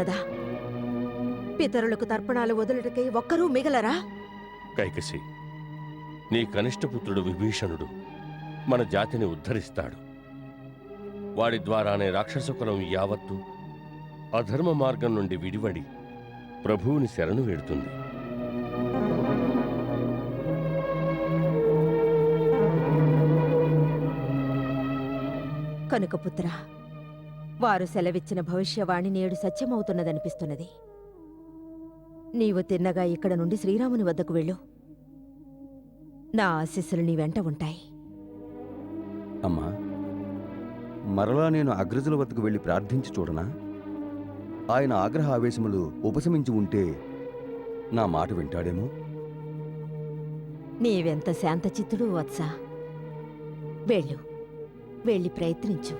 కదా పితరులకు తర్పణాలు వదులుటకై ఒక్కరూ మిగలరా? కైకసి, నీ కనిష్టపుత్రుడు విభీషణుడు మన జాతిని ఉద్ధరిస్తాడు. వాడి ద్వారానే రాక్షసకులం యావత్తు అధర్మ మార్గం నుండి విడివడి ప్రభువుని శరణు వేడుతుంది. కనుక పుత్ర, వారు సెలవిచ్చిన భవిష్యవాణి నేడు సత్యమవుతున్నదనిపిస్తున్నది. నీవు తిన్నగా ఇక్కడ నుండి శ్రీరాముని వద్దకు వెళ్ళు. నా ఆశీస్సులు నీ వెంట ఉంటాయి. అమ్మా, మరలా నేను అగ్రజుల వద్దకు వెళ్ళి ప్రార్థించి చూడనా? ఆయన ఆగ్రహ ఆవేశములు ఉపశమించి ఉంటే నా మాట వింటాడేమో. నీవెంత శాంతచిత్తుడు వత్స. వెళ్ళు, వెళ్ళి ప్రయత్నించు.